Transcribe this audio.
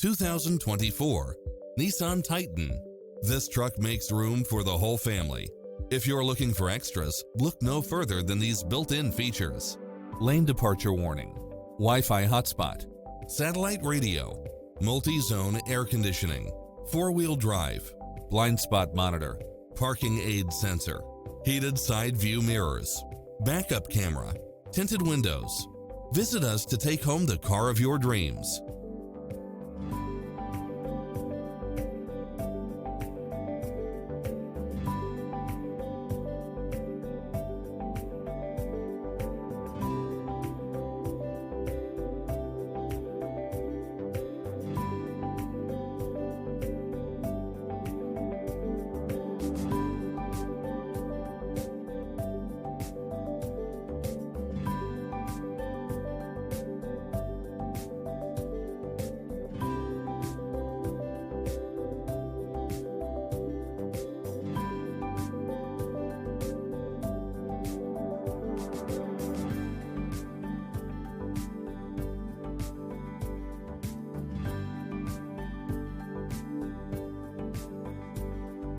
2024 Nissan Titan. This truck makes room for the whole family. If you're looking for extras, look no further than these built-in features: lane departure warning, Wi-Fi hotspot, satellite radio, multi-zone air conditioning, four-wheel drive, blind spot monitor, parking aid sensor, heated side view mirrors, backup camera, tinted windows. Visit us to take home the car of your dreams.